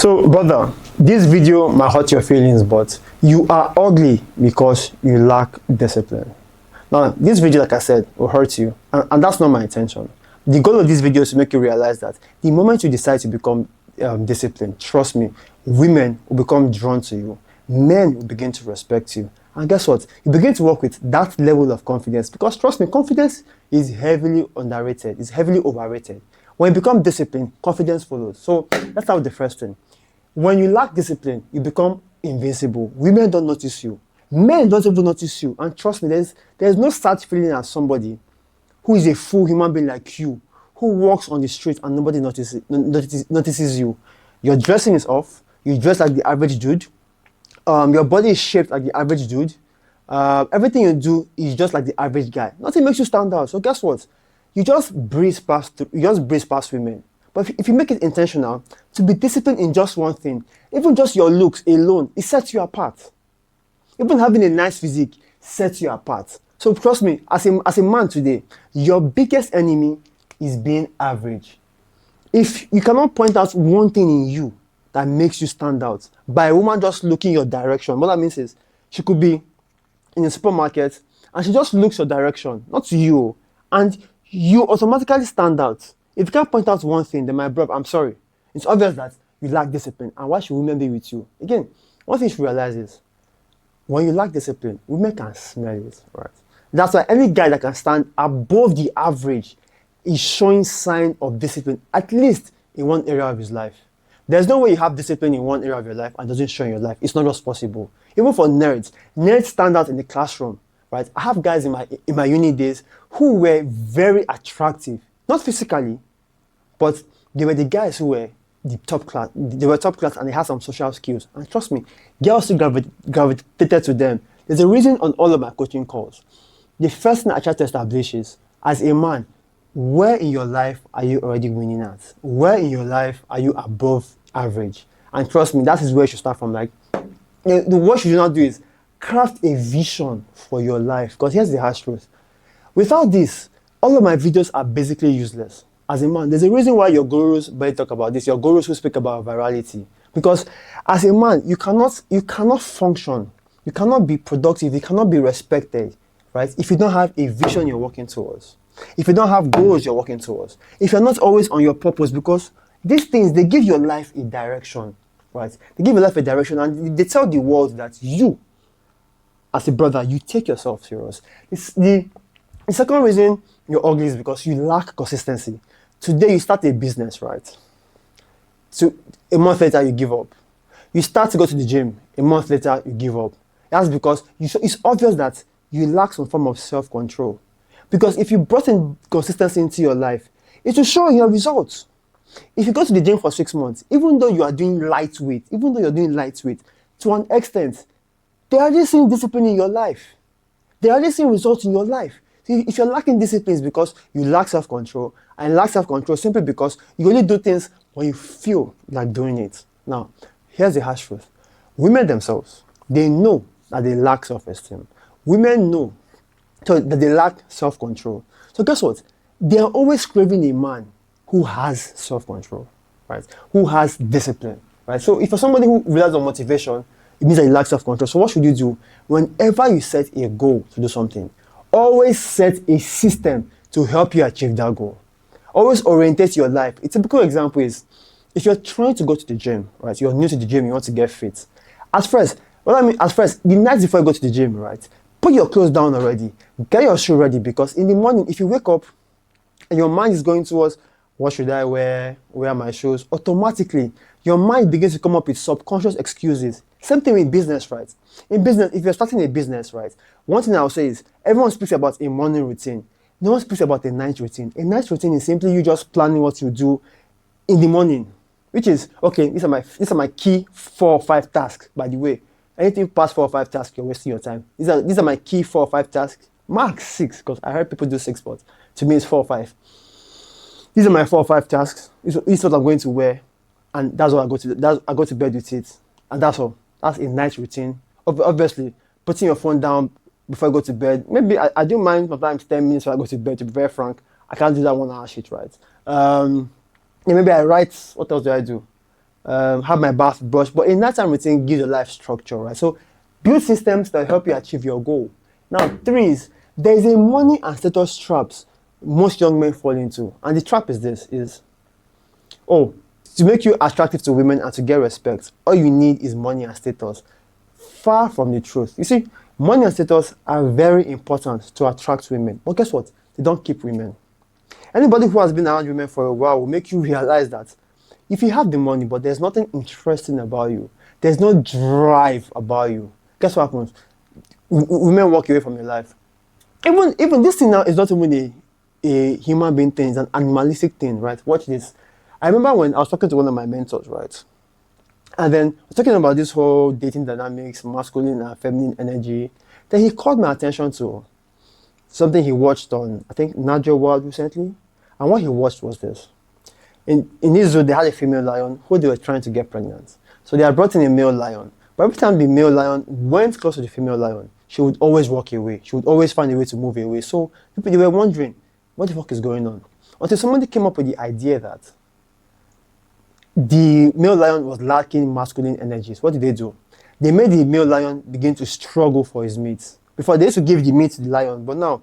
So, brother, this video might hurt your feelings, but you are ugly because you lack discipline. Now, this video, like I said, will hurt you, and that's not my intention. The goal of this video is to make you realize that the moment you decide to become disciplined, trust me, women will become drawn to you. Men will begin to respect you. And guess what? You begin to work with that level of confidence because, trust me, confidence is heavily underrated, it's heavily overrated. When you become disciplined, confidence follows. So let's start with the first thing. When you lack discipline, you become invincible. Women don't notice you. Men don't even notice you. And trust me, there's no such feeling as somebody who is a full human being like you, who walks on the street and nobody notices you. Your dressing is off. You dress like the average dude. Your body is shaped like the average dude. Everything you do is just like the average guy. Nothing makes you stand out. So guess what? You just breeze past women. But if you make it intentional, to be disciplined in just one thing, even just your looks alone, it sets you apart. Even having a nice physique sets you apart. So trust me, as a man today, your biggest enemy is being average. If you cannot point out one thing in you that makes you stand out by a woman just looking your direction, what that means is she could be in a supermarket and she just looks your direction, not to you, and you automatically stand out. If you can't point out one thing, then my brother, I'm sorry. It's obvious that you lack discipline. And why should women be with you? Again, one thing you should realize is when you lack discipline, women can smell it, right? That's why any guy that can stand above the average is showing sign of discipline, at least in one area of his life. There's no way you have discipline in one area of your life and doesn't show in your life. It's not just possible. Even for nerds stand out in the classroom, right? I have guys in my uni days who were very attractive, not physically, but they were the guys who were the top class. They were top class and they had some social skills. And trust me, girls still gravitated to them. There's a reason on all of my coaching calls. The first thing I try to establish is, as a man, where in your life are you already winning at? Where in your life are you above average? And trust me, that is where you should start from. Like, what you do not do is craft a vision for your life. Because here's the harsh truth. Without this, all of my videos are basically useless. As a man, there's a reason why your gurus barely talk about this, your gurus who speak about virality. Because as a man, you cannot function, you cannot be productive, you cannot be respected, right? If you don't have a vision you're working towards. If you don't have goals you're working towards. If you're not always on your purpose, because these things, they give your life a direction, right? They give your life a direction and they tell the world that you, as a brother, you take yourself serious. The second reason you're ugly is because you lack consistency. Today you start a business, right? So a month later you give up. You start to go to the gym. A month later you give up. That's because it's obvious that you lack some form of self-control. Because if you brought in consistency into your life, it will show in your results. If you go to the gym for 6 months, even though you are doing lightweight, to an extent, they are just seeing discipline in your life. They are just seeing results in your life. If you're lacking discipline, it's because you lack self-control, and lack self-control simply because you only do things when you feel like doing it. Now, here's the harsh truth. Women themselves, they know that they lack self-esteem. Women know that they lack self-control. So guess what? They are always craving a man who has self-control, right? Who has discipline, right? So if you're somebody who relies on motivation, it means that you lack self-control. So what should you do? Whenever you set a goal to do something, always set a system to help you achieve that goal. Always orientate your life. A typical example is, if you're trying to go to the gym, right? You're new to the gym, you want to get fit. At first, the night before you go to the gym, right? Put your clothes down already. Get your shoe ready, because in the morning, if you wake up and your mind is going towards, what should I wear? Where are my shoes? Automatically, your mind begins to come up with subconscious excuses. Same thing in business, right? In business, if you're starting a business, right? One thing I'll say is, everyone speaks about a morning routine. No one speaks about a night routine. A night routine is simply you just planning what you do in the morning, which is, okay, these are my key 4 or 5 tasks, by the way. Anything past 4 or 5 tasks, you're wasting your time. These are my key 4 or 5 tasks. Max 6, because I heard people do 6, but to me it's 4 or 5. These are my 4 or 5 tasks. This is what I'm going to wear, and that's what I go to bed with it, and that's all. That's a night routine. Obviously, putting your phone down before I go to bed. Maybe I do mind sometimes 10 minutes before I go to bed, to be very frank. I can't do that 1 hour shit, right? Maybe I write. What else do I do? have my bath brush, but a nighttime routine gives your life structure, right? So build systems that help you achieve your goal. Now, three is there is a money and status traps most young men fall into, and the trap is this: oh, to make you attractive to women and to get respect, all you need is money and status. Far from the truth. You see, money and status are very important to attract women, but guess what? They don't keep women. Anybody who has been around women for a while will make you realize that if you have the money, but there's nothing interesting about you, there's no drive about you, guess what happens? Women walk away from your life. Even this thing now is not even a human being thing, it's an animalistic thing, right? Watch this. I remember when I was talking to one of my mentors, right? And then I was talking about this whole dating dynamics, masculine and feminine energy. Then he called my attention to something he watched on, I think, Nadia World recently. And what he watched was this. In his zoo, they had a female lion who they were trying to get pregnant. So they had brought in a male lion. But every time the male lion went close to the female lion, she would always walk away. She would always find a way to move away. So people, they were wondering, what the fuck is going on? Until somebody came up with the idea that the male lion was lacking masculine energies. What did they do? They made the male lion begin to struggle for his meat. Before, they used to give the meat to the lion, but now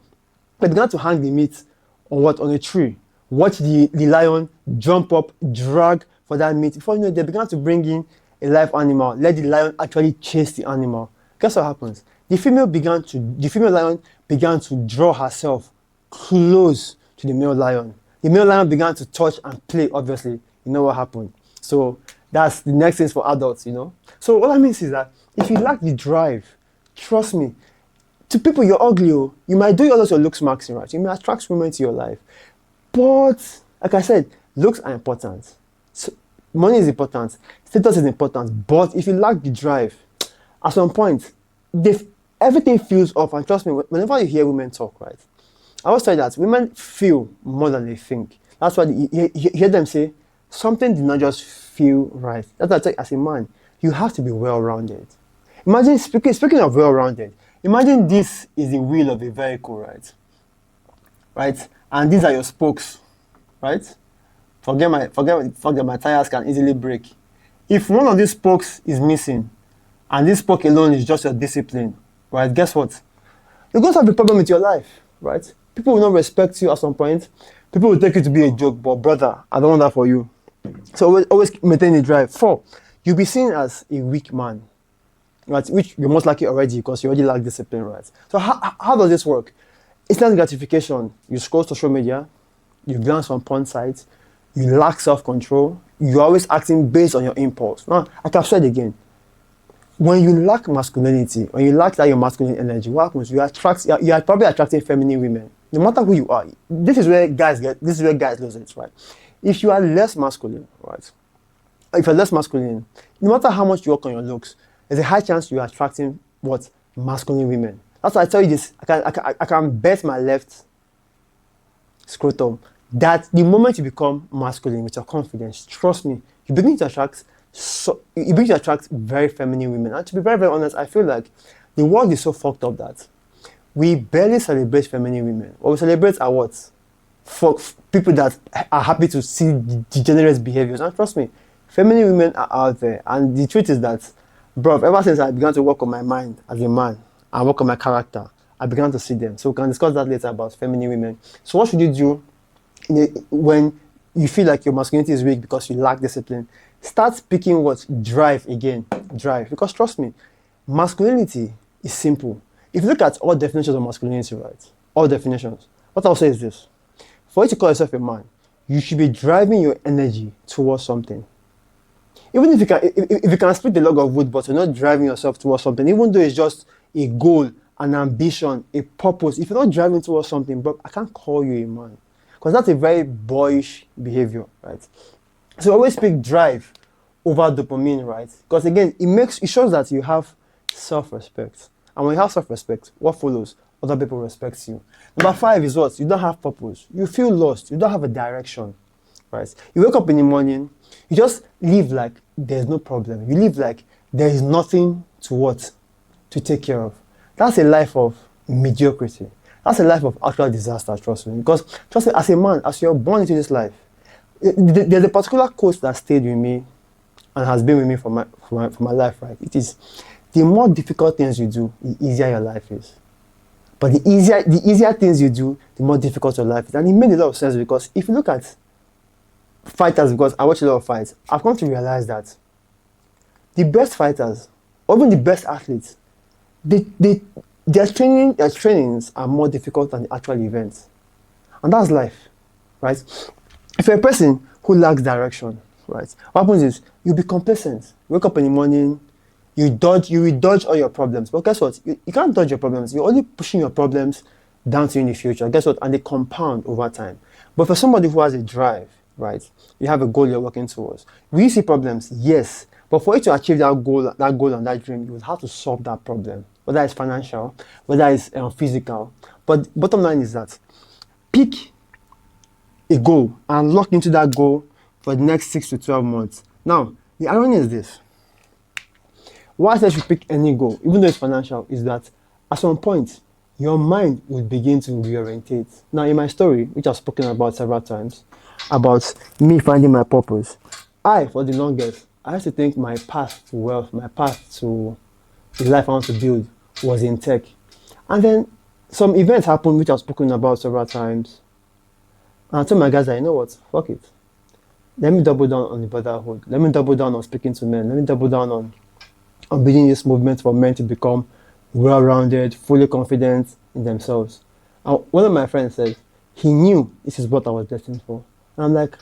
they began to hang the meat on what? On a tree. Watch the lion jump up, drag for that meat. Before you know, they began to bring in a live animal, let the lion actually chase the animal. Guess what happens? The female lion began to draw herself close to the male lion. The male lion began to touch and play, obviously. You know what happened? So that's the next thing for adults, you know? So what I mean is that if you lack the drive, trust me, to people you're ugly, you might do all of your looks maxing, right? You may attract women to your life. But, like I said, looks are important. So, money is important. Status is important. But if you lack the drive, at some point, everything feels off. And trust me, whenever you hear women talk, right? I always say that women feel more than they think. That's why you hear them say, something did not just feel right. That's why I tell you, as a man, you have to be well-rounded. Imagine, speaking of well-rounded, imagine this is the wheel of a vehicle, right? Right? And these are your spokes, right? Forget that my tires can easily break. If one of these spokes is missing, and this spoke alone is just your discipline, right? Guess what? You're going to have a problem with your life, right? People will not respect you at some point. People will take you to be a joke, but brother, I don't want that for you. So always maintain the drive. 4, you'll be seen as a weak man, right? Which you're most likely already because you already lack discipline, right? So how does this work? Instant gratification. You scroll social media, you glance on porn sites, you lack self-control, you're always acting based on your impulse. Now, like I've said again, when you lack masculinity, when you lack that your masculine energy, what happens? You are probably attracting feminine women. No matter who you are, this is where guys lose it, right? If you are less masculine, right? If you're less masculine, no matter how much you work on your looks, there's a high chance you are attracting what? Masculine women. That's why I tell you this. I can bet my left scrotum that the moment you become masculine with your confidence, trust me, you begin to attract very feminine women. And to be very, very honest, I feel like the world is so fucked up that we barely celebrate feminine women. What we celebrate are what? For people that are happy to see degenerate behaviors. And trust me, feminine women are out there. And the truth is that, bro, ever since I began to work on my mind as a man and work on my character, I began to see them. So we can discuss that later about feminine women. So what should you do when you feel like your masculinity is weak because you lack discipline? Start speaking what? Drive again. Drive. Because trust me, masculinity is simple. If you look at all definitions of masculinity, right? All definitions. What I'll say is this. For you to call yourself a man, you should be driving your energy towards something. Even if you can split the log of wood, but you're not driving yourself towards something, even though it's just a goal, an ambition, a purpose, if you're not driving towards something, bro, I can't call you a man. Because that's a very boyish behavior, right? So always pick drive over dopamine, right? Because again, it shows that you have self-respect. And when you have self-respect, what follows? Other people respect you. Number 5 is what? You don't have purpose. You feel lost. You don't have a direction, right? You wake up in the morning, you just live like there's no problem. You live like there is nothing to take care of. That's a life of mediocrity. That's a life of actual disaster, trust me. Because trust me, as a man, as you're born into this life, there's a particular quote that stayed with me, and has been with me for my life, right? It is the more difficult things you do, the easier your life is. But the easier things you do, the more difficult your life is. And it made a lot of sense because if you look at fighters, because I watch a lot of fights, I've come to realize that the best fighters, or even the best athletes, their trainings are more difficult than the actual events. And that's life, right? If you're a person who lacks direction, right, what happens is you'll be complacent. You wake up in the morning, you will dodge all your problems. But guess what? You can't dodge your problems. You're only pushing your problems down to you in the future. Guess what? And they compound over time. But for somebody who has a drive, right, you have a goal you're working towards. Will you see problems? Yes. But for you to achieve that goal and that dream, you will have to solve that problem. Whether it's financial, whether it's physical. But bottom line is that pick a goal and lock into that goal for the next 6 to 12 months. Now, the irony is this. Why I say you should pick any goal, even though it's financial, is that at some point, your mind will begin to reorientate. Now, in my story, which I've spoken about several times, about me finding my purpose, for the longest, I used to think my path to wealth, my path to the life I want to build was in tech. And then some events happened, which I've spoken about several times. And I told my guys that, you know what, fuck it. Let me double down on the brotherhood. Let me double down on speaking to men. Let me double down on building this movement for men to become well-rounded, fully confident in themselves. And one of my friends said, he knew this is what I was destined for. And I'm like,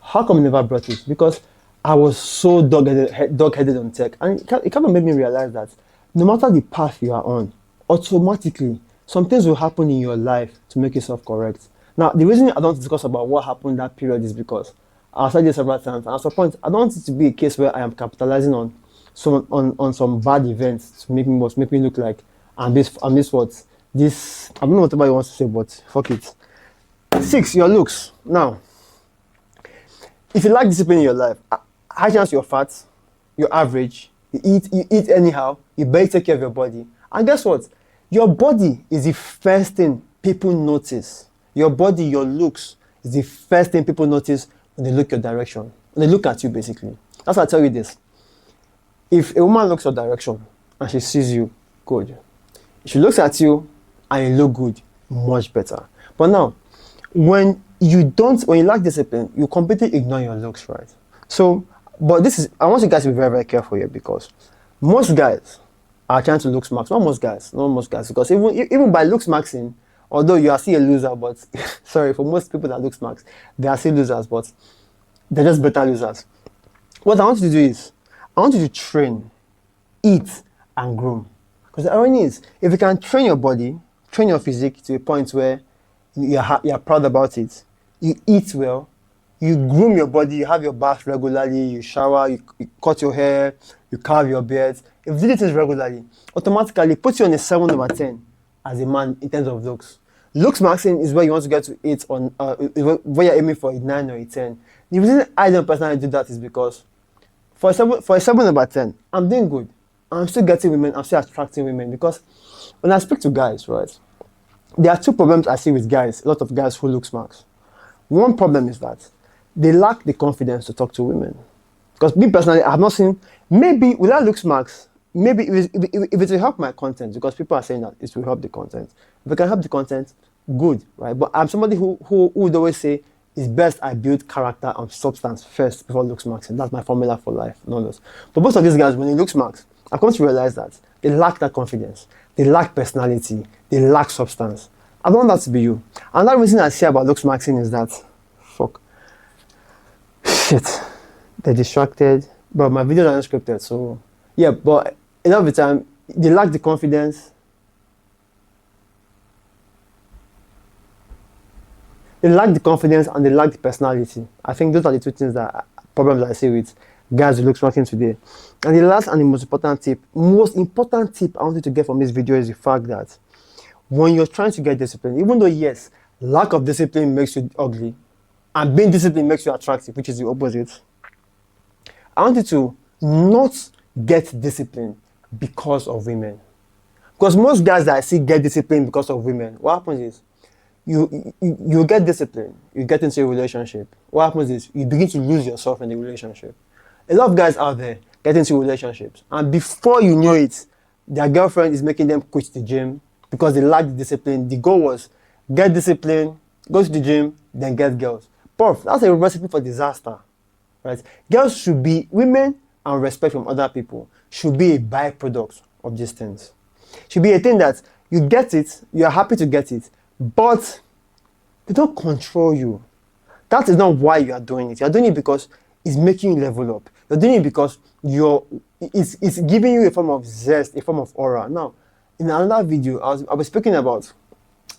how come you never brought it? Because I was so dog-headed on tech. And it kind of made me realize that no matter the path you are on, automatically, some things will happen in your life to make yourself correct. Now, the reason I don't discuss about what happened in that period is because I've said this several times, and at some point, I don't want it to be a case where I am capitalizing on some bad events to make me look like I don't know whatever you want to say, but fuck it. 6, your looks. Now, if you lack discipline in your life, high chance you're fat, you're average, you eat anyhow, you better take care of your body. And guess what? Your body is the first thing people notice. Your body, your looks, is the first thing people notice when they look your direction. When they look at you, basically. That's why I tell you this. If a woman looks your direction and she sees you, good. If she looks at you and you look good, much better. But now, when you lack discipline, you completely ignore your looks, right? So, but I want you guys to be very, very careful here because most guys are trying to look smart. Not most guys, because even by looks maxing, although you are still a loser, but sorry, for most people that look smart, they are still losers, but they're just better losers. What I want you to do is, I want you to train, eat, and groom. Because the irony is, if you can train your body, train your physique to a point where you're proud about it, you eat well, you groom your body, you have your bath regularly, you shower, you cut your hair, you carve your beard. If you do this regularly, automatically it puts you on a 7/10 as a man in terms of looks. Looks maxing is where you want to get to 8 on, where you're aiming for a 9 or a 10. The reason I don't personally do that is because for a 7/10, I'm doing good. I'm still getting women, I'm still attracting women because when I speak to guys, right, there are 2 problems I see with guys, a lot of guys who look smart. One problem is that they lack the confidence to talk to women. Because me personally, I have not seen, maybe without look smart, maybe if it will help my content, because people are saying that it will help the content. If it can help the content, good, right? But I'm somebody who would always say, it's best I build character and substance first before looks smart. And that's my formula for life, no less. But most of these guys, when they look smart, I've come to realize that they lack that confidence. They lack personality. They lack substance. I don't want that to be you. Another reason I say about looks maxing is that, shit, they're distracted. But my videos are unscripted, so yeah. But a lot of the time, they lack the confidence. They lack the confidence and they lack the personality. I think those are the 2 things problems I see with guys who look smarting today. And the last and the most important tip I want you to get from this video is the fact that when you're trying to get discipline, even though yes, lack of discipline makes you ugly, and being disciplined makes you attractive, which is the opposite. I want you to not get discipline because of women. Because most guys that I see get disciplined because of women, what happens is you get discipline, you get into a relationship. What happens is you begin to lose yourself in the relationship. A lot of guys out there get into relationships, and before you know it, their girlfriend is making them quit the gym because they lack the discipline. The goal was get discipline, go to the gym, then get girls. Prof, that's a recipe for disaster, right? Girls should be, women and respect from other people should be a byproduct of these things. Should be a thing that you get it, you are happy to get it, but they don't control you. That is not why you are doing it. You are doing it because it's making you level up. You're doing it because it's giving you a form of zest, a form of aura. Now, in another video, I was speaking about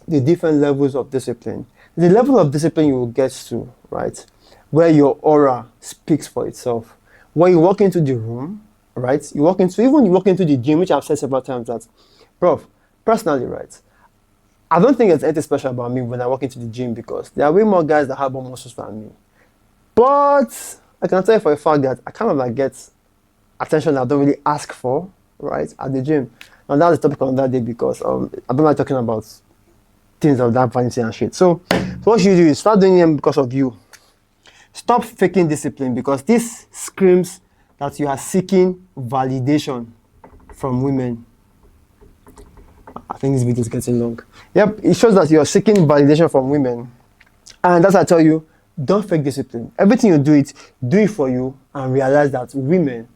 the different levels of discipline. The level of discipline you will get to, right, where your aura speaks for itself. When you walk into the room, right, you walk into the gym, which I've said several times that, bro, personally, right, I don't think there's anything special about me when I walk into the gym because there are way more guys that have more muscles than me. But I can tell you for a fact that I kind of like get attention that I don't really ask for, right, at the gym. And that's the topic on that day because I've been like talking about things of that vanity and shit. So what you do is start doing them because of you. Stop faking discipline because this screams that you are seeking validation from women. I think this video is getting long. Yep, it shows that you are seeking validation from women. And that's why I tell you, don't fake discipline. Everything you do it for you and realize that women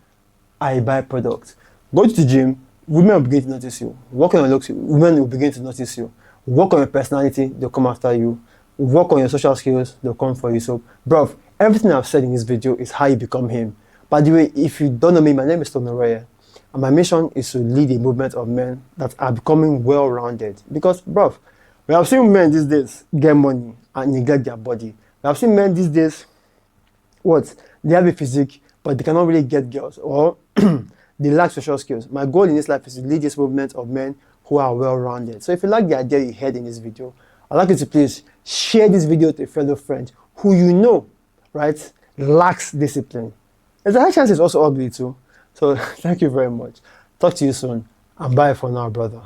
are a byproduct. Go to the gym, women will begin to notice you. Work on your looks, women will begin to notice you. Work on your personality, they'll come after you. Work on your social skills, they'll come for you. So, bro, everything I've said in this video is how you become him. By the way, if you don't know me, my name is Tony Roye, and my mission is to lead a movement of men that are becoming well-rounded. Because, bro, we have seen men these days get money and neglect their body. We have seen men these days, they have a physique, but they cannot really get girls, or they lack social skills. My goal in this life is to lead this movement of men who are well-rounded. So if you like the idea you heard in this video, I'd like you to please share this video to a fellow friend who you know, right, lacks discipline. There's a high chance it's also ugly too. So thank you very much. Talk to you soon, and bye for now, brother.